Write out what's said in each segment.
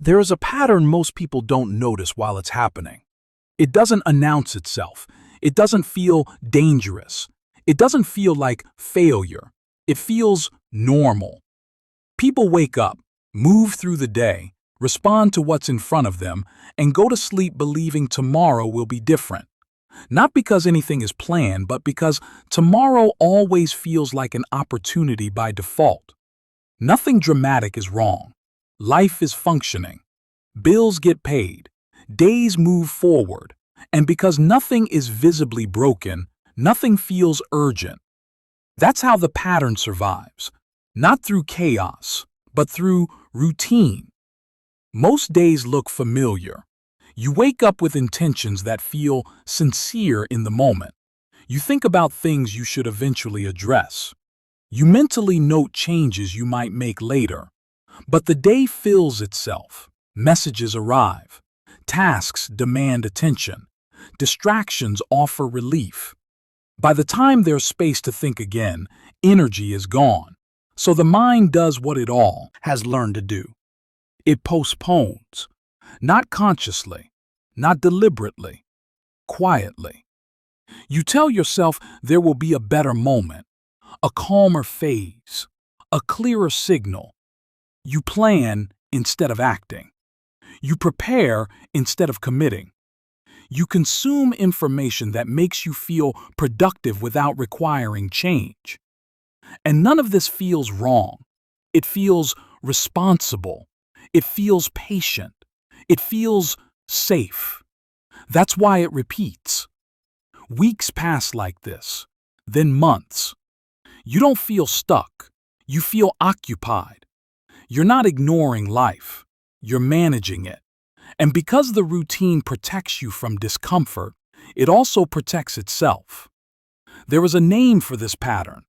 There is a pattern most people don't notice while it's happening. It doesn't announce itself. It doesn't feel dangerous. It doesn't feel like failure. It feels normal. People wake up, move through the day, respond to what's in front of them, and go to sleep believing tomorrow will be different. Not because anything is planned, but because tomorrow always feels like an opportunity by default. Nothing dramatic is wrong. Life is functioning. Bills get paid. Days move forward. And because nothing is visibly broken, nothing feels urgent. That's how the pattern survives. Not through chaos, but through routine. Most days look familiar. You wake up with intentions that feel sincere in the moment. You think about things you should eventually address. You mentally note changes you might make later. But the day fills itself. Messages arrive. Tasks demand attention. Distractions offer relief. By the time there's space to think again, energy is gone. So the mind does what it all has learned to do. It postpones. Not consciously, not deliberately, quietly. You tell yourself there will be a better moment, a calmer phase, a clearer signal. You plan instead of acting. You prepare instead of committing. You consume information that makes you feel productive without requiring change. And none of this feels wrong. It feels responsible. It feels patient. It feels safe. That's why it repeats. Weeks pass like this, then months. You don't feel stuck. You feel occupied. You're not ignoring life. You're managing it. And because the routine protects you from discomfort, it also protects itself. There is a name for this pattern.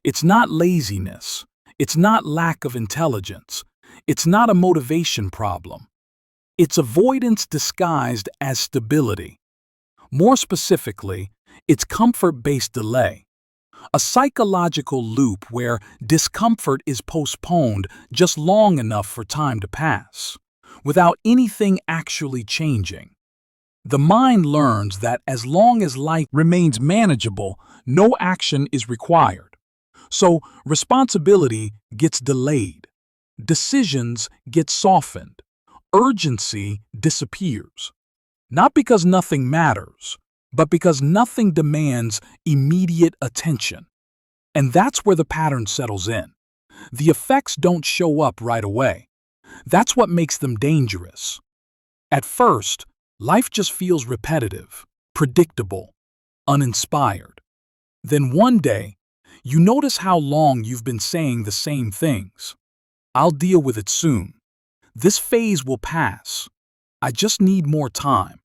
It's not laziness. It's not lack of intelligence. It's not a motivation problem. It's avoidance disguised as stability. More specifically, it's comfort-based delay. A psychological loop where discomfort is postponed just long enough for time to pass, without anything actually changing. The mind learns that as long as life remains manageable, no action is required. So responsibility gets delayed. Decisions get softened. Urgency disappears. Not because nothing matters, but because nothing demands immediate attention. And that's where the pattern settles in. The effects don't show up right away. That's what makes them dangerous. At first, life just feels repetitive, predictable, uninspired. Then one day, you notice how long you've been saying the same things. I'll deal with it soon. This phase will pass. I just need more time.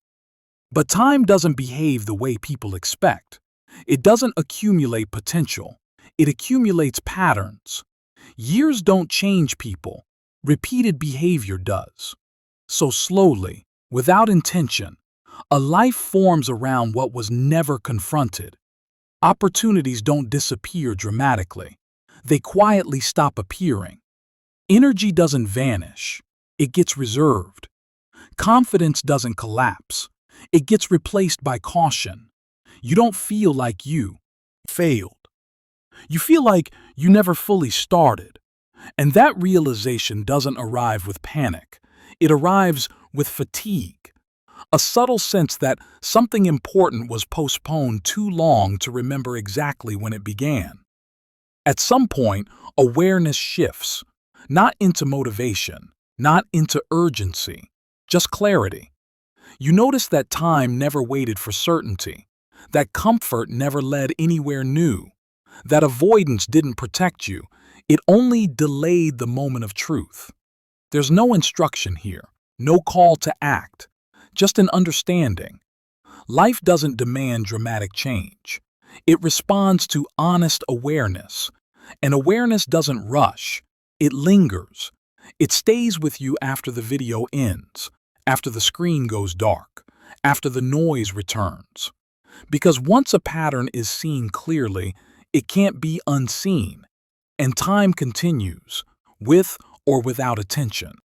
But time doesn't behave the way people expect. It doesn't accumulate potential. It accumulates patterns. Years don't change people. Repeated behavior does. So slowly, without intention, a life forms around what was never confronted. Opportunities don't disappear dramatically. They quietly stop appearing. Energy doesn't vanish. It gets reserved. Confidence doesn't collapse. It gets replaced by caution. You don't feel like you failed. You feel like you never fully started. And that realization doesn't arrive with panic. It arrives with fatigue. A subtle sense that something important was postponed too long to remember exactly when it began. At some point, awareness shifts, not into motivation, not into urgency, just clarity. You notice that time never waited for certainty, that comfort never led anywhere new, that avoidance didn't protect you, it only delayed the moment of truth. There's no instruction here, no call to act, just an understanding. Life doesn't demand dramatic change. It responds to honest awareness, and awareness doesn't rush, it lingers. It stays with you after the video ends, after the screen goes dark, after the noise returns. Because once a pattern is seen clearly, it can't be unseen, and time continues, with or without attention.